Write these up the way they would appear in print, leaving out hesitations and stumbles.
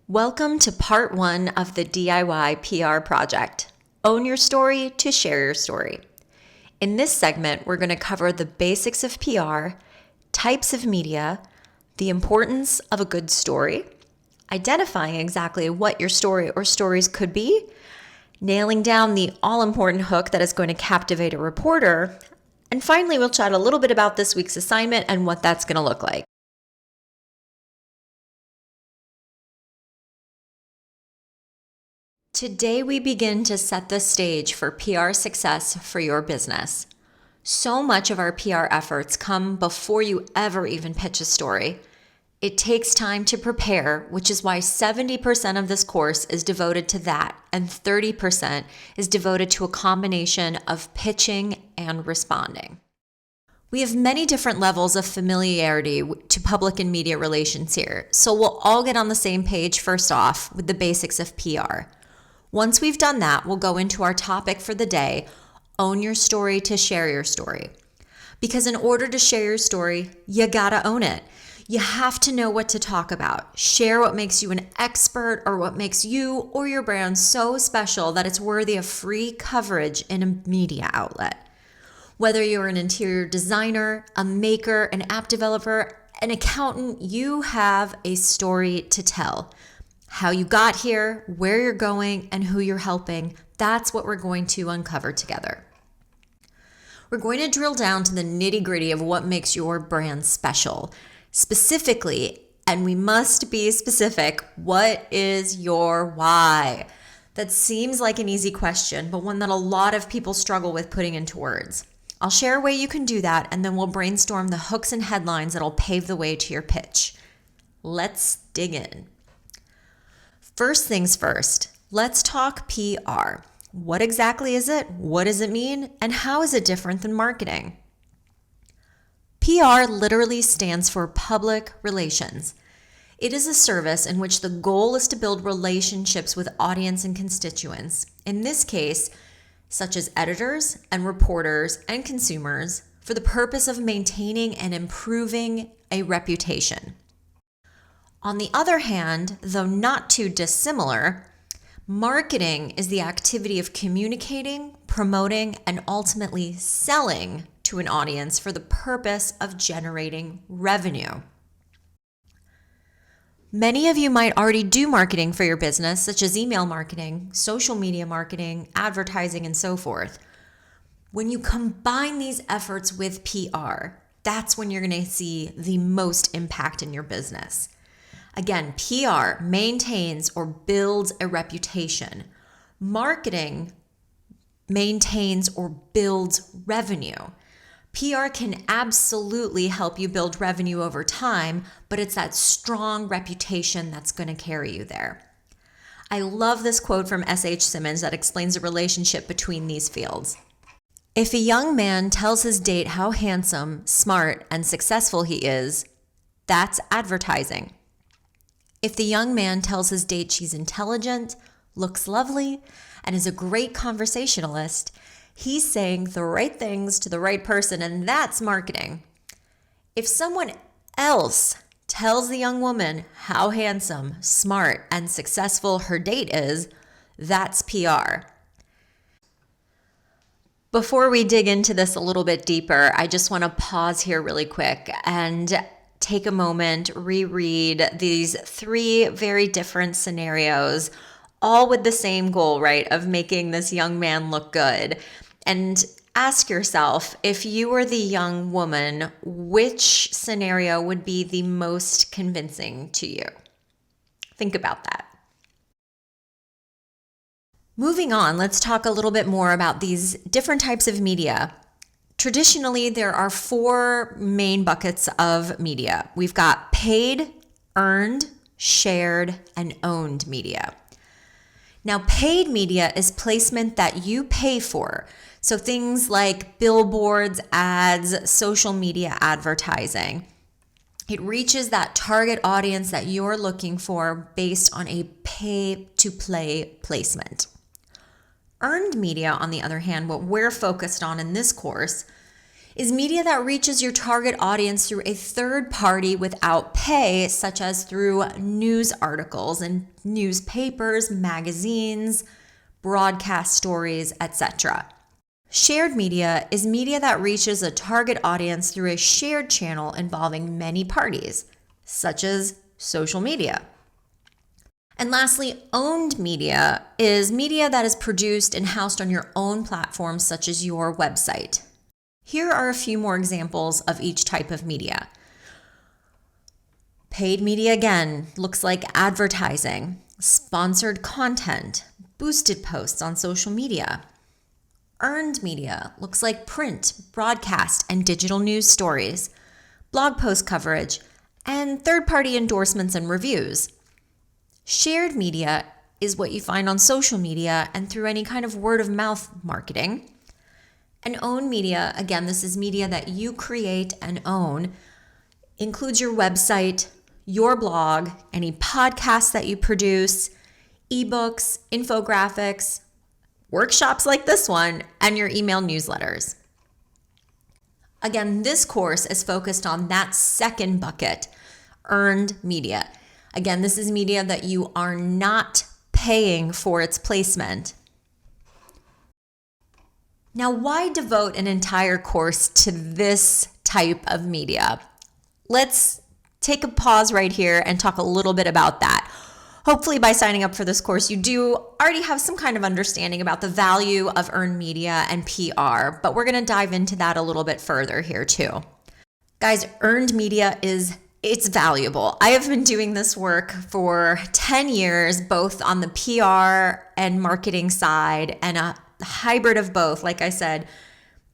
Welcome to part 1 of the DIY PR project. Own your story to share your story. In this segment, we're going to cover the basics of PR, types of media, the importance of a good story, identifying exactly what your story or stories could be, nailing down the all-important hook that is going to captivate a reporter, and finally, we'll chat a little bit about this week's assignment and what that's going to look like. Today, we begin to set the stage for PR success for your business. So much of our PR efforts come before you ever even pitch a story. It takes time to prepare, which is why 70% of this course is devoted to that, and 30% is devoted to a combination of pitching and responding. We have many different levels of familiarity to public and media relations here, so we'll all get on the same page first off with the basics of PR. Once we've done that, we'll go into our topic for the day, own your story to share your story. Because in order to share your story, you gotta own it. You have to know what to talk about. Share what makes you an expert or what makes you or your brand so special that it's worthy of free coverage in a media outlet. Whether you're an interior designer, a maker, an app developer, an accountant, you have a story to tell. How you got here, where you're going, and who you're helping. That's what we're going to uncover together. We're going to drill down to the nitty-gritty of what makes your brand special. Specifically, and we must be specific, what is your why? That seems like an easy question, but one that a lot of people struggle with putting into words. I'll share a way you can do that, and then we'll brainstorm the hooks and headlines that'll pave the way to your pitch. Let's dig in. First things first, let's talk PR. What exactly is it? What does it mean? And how is it different than marketing? PR literally stands for public relations. It is a service in which the goal is to build relationships with audience and constituents. In this case, such as editors and reporters and consumers, for the purpose of maintaining and improving a reputation. On the other hand, though not too dissimilar, marketing is the activity of communicating, promoting, and ultimately selling to an audience for the purpose of generating revenue. Many of you might already do marketing for your business, such as email marketing, social media marketing, advertising, and so forth. When you combine these efforts with PR, that's when you're going to see the most impact in your business. Again, PR maintains or builds a reputation. Marketing maintains or builds revenue. PR can absolutely help you build revenue over time, but it's that strong reputation that's going to carry you there. I love this quote from S.H. Simmons that explains the relationship between these fields. If a young man tells his date how handsome, smart, and successful he is, that's advertising. If the young man tells his date she's intelligent, looks lovely, and is a great conversationalist, he's saying the right things to the right person, and that's marketing. If someone else tells the young woman how handsome, smart, and successful her date is, that's PR. Before we dig into this a little bit deeper, I just want to pause here really quick and take a moment, reread these 3 very different scenarios, all with the same goal, right, of making this young man look good. And ask yourself, if you were the young woman, which scenario would be the most convincing to you? Think about that. Moving on, let's talk a little bit more about these different types of media. Traditionally, there are 4 main buckets of media. We've got paid, earned, shared, and owned media. Now, paid media is placement that you pay for. So things like billboards, ads, social media advertising. It reaches that target audience that you're looking for based on a pay-to-play placement. Earned media, on the other hand, what we're focused on in this course, is media that reaches your target audience through a third party without pay, such as through news articles in newspapers, magazines, broadcast stories, etc. Shared media is media that reaches a target audience through a shared channel involving many parties, such as social media. And lastly, owned media is media that is produced and housed on your own platforms, such as your website. Here are a few more examples of each type of media. Paid media, again, looks like advertising, sponsored content, boosted posts on social media. Earned media looks like print, broadcast, and digital news stories, blog post coverage, and third-party endorsements and reviews. Shared media is what you find on social media and through any kind of word-of-mouth marketing. And owned media, again, this is media that you create and own, includes your website, your blog, any podcasts that you produce, ebooks, infographics, workshops like this one, and your email newsletters. Again, this course is focused on that second bucket, earned media. Again, this is media that you are not paying for its placement. Now, why devote an entire course to this type of media? Let's take a pause right here and talk a little bit about that. Hopefully by signing up for this course, you do already have some kind of understanding about the value of earned media and PR, but we're going to dive into that a little bit further here too. Guys, earned media it's valuable. I have been doing this work for 10 years, both on the PR and marketing side and a hybrid of both. Like I said,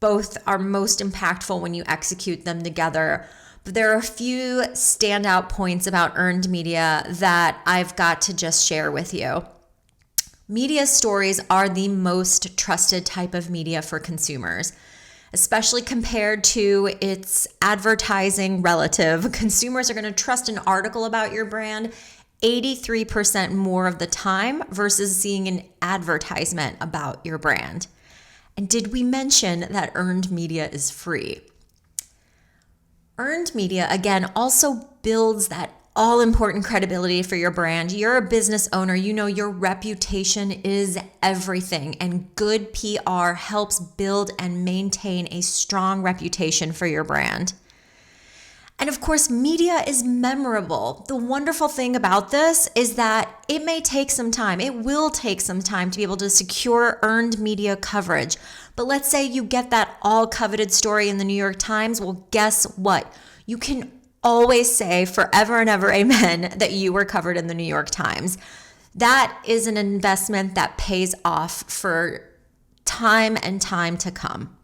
both are most impactful when you execute them together. But there are a few standout points about earned media that I've got to just share with you. Media stories are the most trusted type of media for consumers, especially compared to its advertising relative. Consumers are going to trust an article about your brand 83% more of the time versus seeing an advertisement about your brand. And did we mention that earned media is free? Earned media, again, also builds that all-important credibility for your brand. You're a business owner. You know your reputation is everything, and good PR helps build and maintain a strong reputation for your brand. And of course, media is memorable. The wonderful thing about this is that it may take some time. It will take some time to be able to secure earned media coverage. But let's say you get that all coveted story in the New York Times. Well, guess what? You can always say forever and ever amen that you were covered in the New York Times. That is an investment that pays off for time and time to come.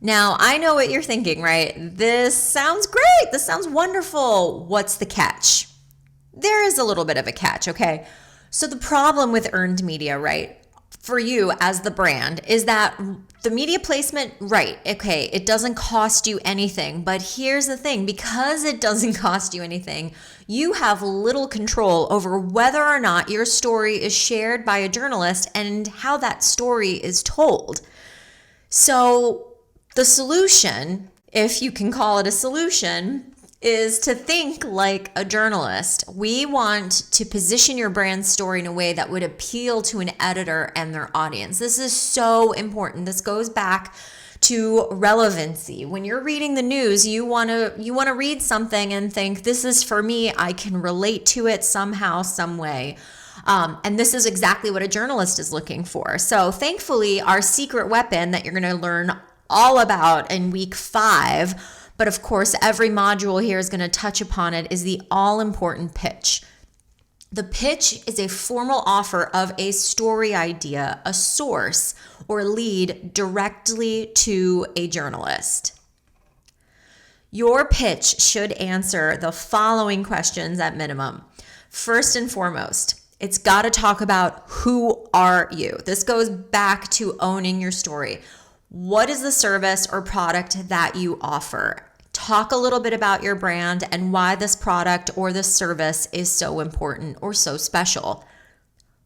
Now, I know what you're thinking, right? This sounds great. This sounds wonderful. What's the catch? There is a little bit of a catch, okay? So the problem with earned media, right, for you as the brand is that the media placement, right, okay, it doesn't cost you anything. But here's the thing, because it doesn't cost you anything, you have little control over whether or not your story is shared by a journalist and how that story is told. So the solution, if you can call it a solution, is to think like a journalist. We want to position your brand story in a way that would appeal to an editor and their audience. This is so important. This goes back to relevancy. When you're reading the news, you want to read something and think, this is for me. I can relate to it somehow, some way. And this is exactly what a journalist is looking for. So thankfully, our secret weapon that you're going to learn all about in week 5, but of course every module here is going to touch upon it, is the all-important pitch. The pitch is a formal offer of a story idea, a source, or lead directly to a journalist. Your pitch should answer the following questions at minimum. First and foremost, it's got to talk about who are you. This goes back to owning your story. What is the service or product that you offer? Talk a little bit about your brand and why this product or this service is so important or so special.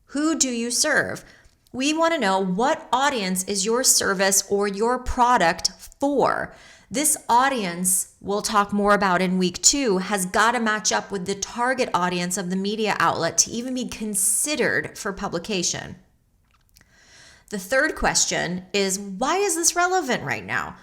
Who do you serve? We want to know, what audience is your service or your product for? This audience, we'll talk more about in week 2, has got to match up with the target audience of the media outlet to even be considered for publication. The third question is, why is this relevant right now?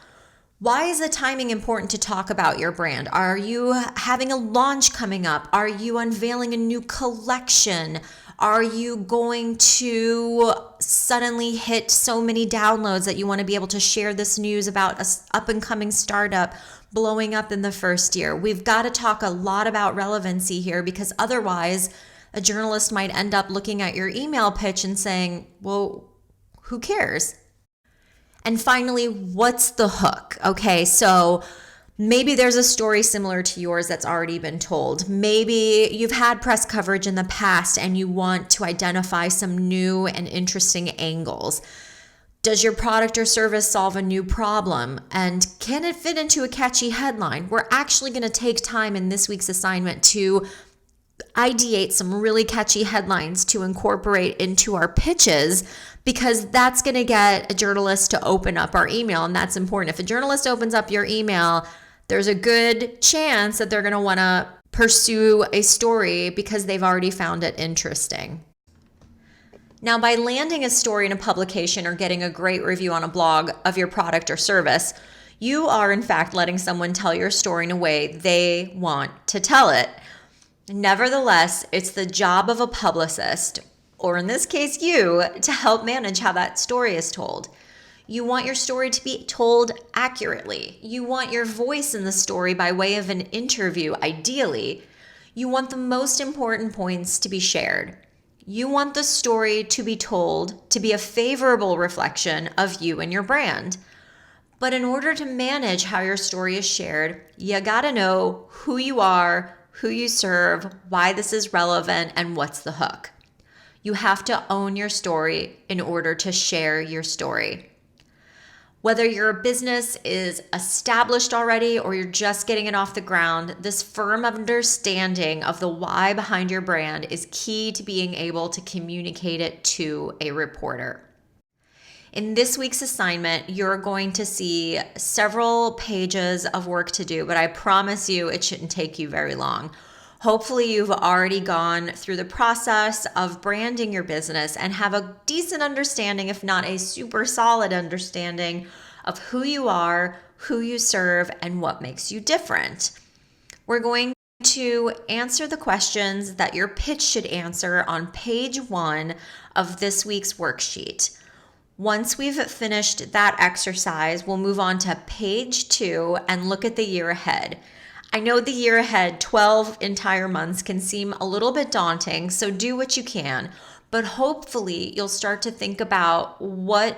Why is the timing important to talk about your brand? Are you having a launch coming up? Are you unveiling a new collection? Are you going to suddenly hit so many downloads that you want to be able to share this news about an up-and-coming startup blowing up in the first year? We've got to talk a lot about relevancy here, because otherwise a journalist might end up looking at your email pitch and saying, well, who cares? And finally, what's the hook? Okay, so maybe there's a story similar to yours that's already been told. Maybe you've had press coverage in the past and you want to identify some new and interesting angles. Does your product or service solve a new problem? And can it fit into a catchy headline? We're actually going to take time in this week's assignment to ideate some really catchy headlines to incorporate into our pitches, because that's going to get a journalist to open up our email, and that's important. If a journalist opens up your email, there's a good chance that they're going to want to pursue a story because they've already found it interesting. Now, by landing a story in a publication or getting a great review on a blog of your product or service, you are in fact letting someone tell your story in a way they want to tell it. Nevertheless, it's the job of a publicist, or in this case you, to help manage how that story is told. You want your story to be told accurately. You want your voice in the story by way of an interview, ideally. You want the most important points to be shared. You want the story to be told to be a favorable reflection of you and your brand. But in order to manage how your story is shared, you gotta know who you are, who you serve, why this is relevant, and what's the hook. You have to own your story in order to share your story. Whether your business is established already or you're just getting it off the ground, this firm understanding of the why behind your brand is key to being able to communicate it to a reporter. In this week's assignment, you're going to see several pages of work to do, but I promise you it shouldn't take you very long. Hopefully you've already gone through the process of branding your business and have a decent understanding, if not a super solid understanding, of who you are, who you serve, and what makes you different. We're going to answer the questions that your pitch should answer on page 1 of this week's worksheet. Once we've finished that exercise, we'll move on to page 2 and look at the year ahead. I know the year ahead, 12 entire months, can seem a little bit daunting, so do what you can. But hopefully you'll start to think about what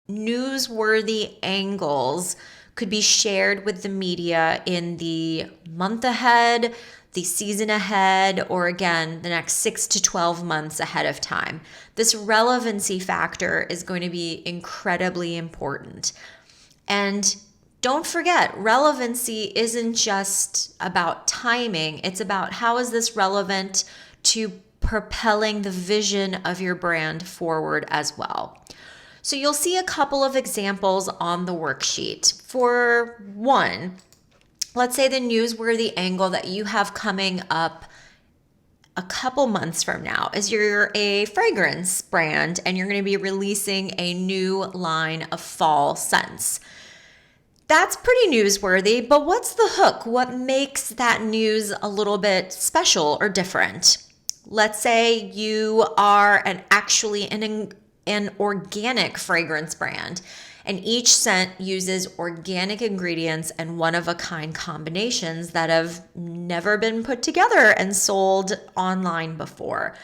newsworthy angles could be shared with the media in the month ahead, the season ahead, or again, the next 6 to 12 months ahead of time. This relevancy factor is going to be incredibly important. And don't forget, relevancy isn't just about timing. It's about how is this relevant to propelling the vision of your brand forward as well. So you'll see a couple of examples on the worksheet. For one, let's say the newsworthy angle that you have coming up a couple months from now is you're a fragrance brand and you're going to be releasing a new line of fall scents. That's pretty newsworthy, but what's the hook? What makes that news a little bit special or different? Let's say you are an organic fragrance brand, and each scent uses organic ingredients and one-of-a-kind combinations that have never been put together and sold online before.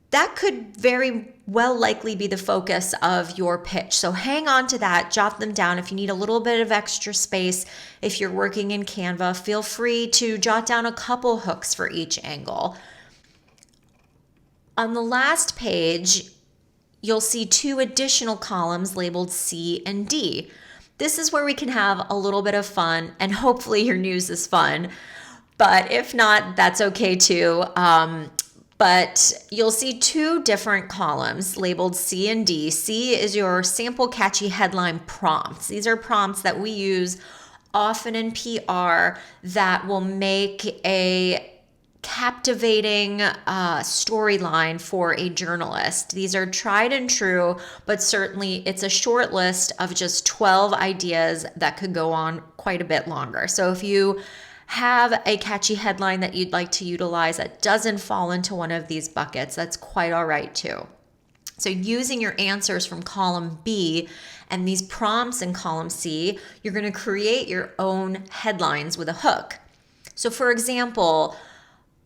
That could very well likely be the focus of your pitch. So hang on to that, jot them down. If you need a little bit of extra space, if you're working in Canva, feel free to jot down a couple hooks for each angle. On the last page, you'll see 2 additional columns labeled C and D. This is where we can have a little bit of fun, and hopefully your news is fun. But if not, that's okay too. but you'll see two different columns labeled C and D. C is your sample catchy headline prompts. These are prompts that we use often in PR that will make a captivating storyline for a journalist. These are tried and true, but certainly it's a short list of just 12 ideas that could go on quite a bit longer. So if you have a catchy headline that you'd like to utilize that doesn't fall into one of these buckets, that's quite all right too. So using your answers from column B and these prompts in column C, you're going to create your own headlines with a hook. So for example,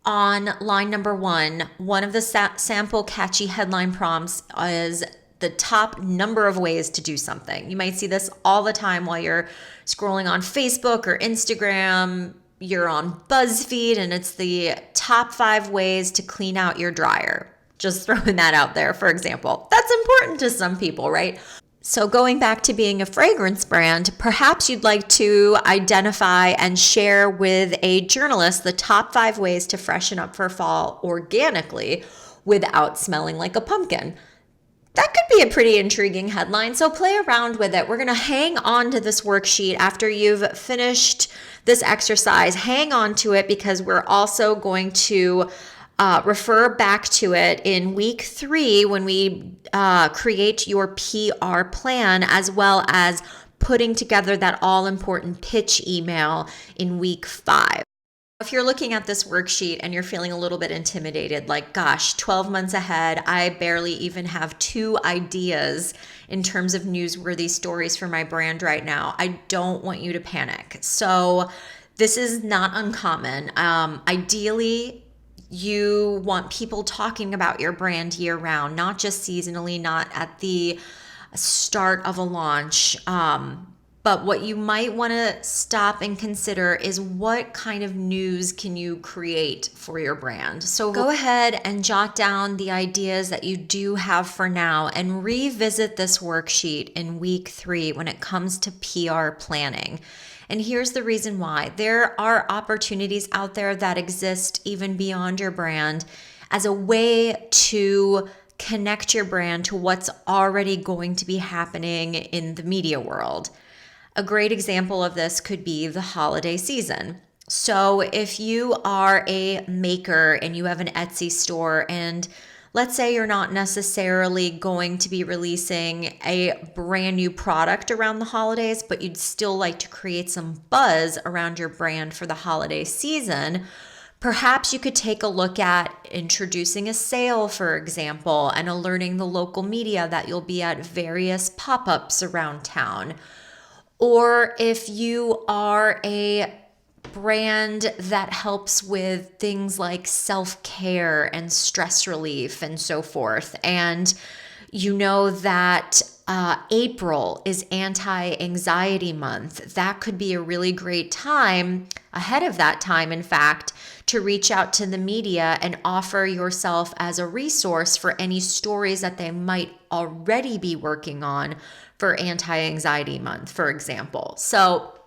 on line number one of the sample catchy headline prompts is the top number of ways to do something. You might see this all the time while you're scrolling on Facebook or Instagram. You're on BuzzFeed and it's the top 5 ways to clean out your dryer. Just throwing that out there, for example. That's important to some people, right? So going back to being a fragrance brand, perhaps you'd like to identify and share with a journalist the top 5 ways to freshen up for fall organically without smelling like a pumpkin. That could be a pretty intriguing headline, so play around with it. We're going to hang on to this worksheet after you've finished this exercise. Hang on to it because we're also going to refer back to it in week 3 when we create your PR plan, as well as putting together that all-important pitch email in week 5. If you're looking at this worksheet and you're feeling a little bit intimidated, like, gosh, 12 months ahead, I barely even have 2 ideas in terms of newsworthy stories for my brand right now, I don't want you to panic. So this is not uncommon. Ideally, you want people talking about your brand year round, not just seasonally, not at the start of a launch. But what you might want to stop and consider is what kind of news can you create for your brand. So go ahead and jot down the ideas that you do have for now and revisit this worksheet in week 3 when it comes to PR planning. And here's the reason why. There are opportunities out there that exist even beyond your brand as a way to connect your brand to what's already going to be happening in the media world. A great example of this could be the holiday season. So if you are a maker and you have an Etsy store, and let's say you're not necessarily going to be releasing a brand new product around the holidays, but you'd still like to create some buzz around your brand for the holiday season, perhaps you could take a look at introducing a sale, for example, and alerting the local media that you'll be at various pop-ups around town. Or if you are a brand that helps with things like self-care and stress relief and so forth, and you know that April is anti-anxiety month, that could be a really great time, ahead of that time, in fact, to reach out to the media and offer yourself as a resource for any stories that they might already be working on for anti-anxiety month, for example. So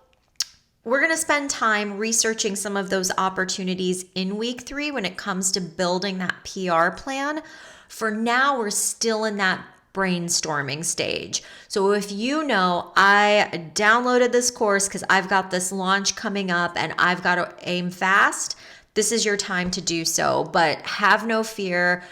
we're going to spend time researching some of those opportunities in week 3 when it comes to building that PR plan. For now, we're still in that brainstorming stage. So if you know, I downloaded this course because I've got this launch coming up and I've got to aim fast, this is your time to do so. But have no fear.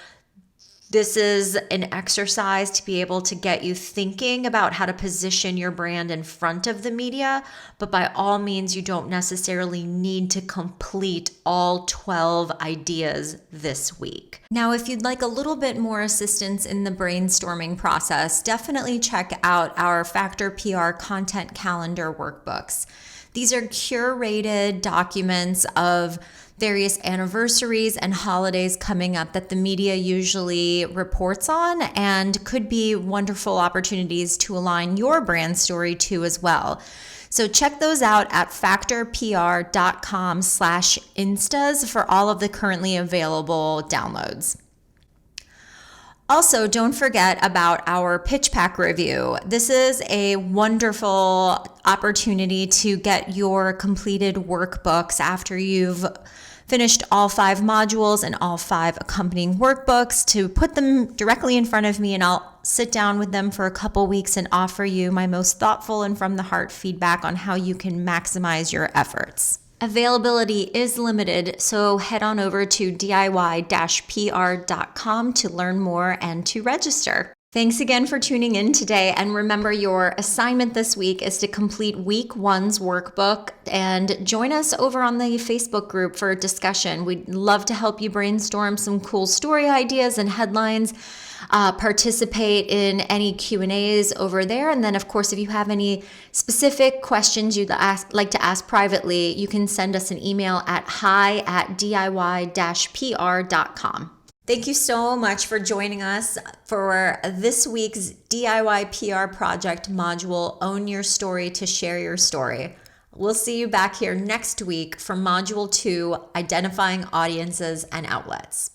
This is an exercise to be able to get you thinking about how to position your brand in front of the media, but by all means, you don't necessarily need to complete all 12 ideas this week. Now, if you'd like a little bit more assistance in the brainstorming process, definitely check out our Factor PR Content Calendar workbooks. These are curated documents of various anniversaries and holidays coming up that the media usually reports on, and could be wonderful opportunities to align your brand story to as well. So check those out at factorpr.com/instas for all of the currently available downloads. Also, don't forget about our pitch pack review. This is a wonderful opportunity to get your completed workbooks after you've finished all 5 modules and all 5 accompanying workbooks to put them directly in front of me, and I'll sit down with them for a couple weeks and offer you my most thoughtful and from the heart feedback on how you can maximize your efforts. Availability is limited, so head on over to diy-pr.com to learn more and to register. Thanks again for tuning in today, and remember, your assignment this week is to complete week 1's workbook and join us over on the Facebook group for a discussion. We'd love to help you brainstorm some cool story ideas and headlines, participate in any Q&As over there, and then of course if you have any specific questions you'd like to ask privately, you can send us an email at hi@diy-pr.com. Thank you so much for joining us for this week's DIY PR project module, Own Your Story to Share Your Story. We'll see you back here next week for Module 2, Identifying Audiences and Outlets.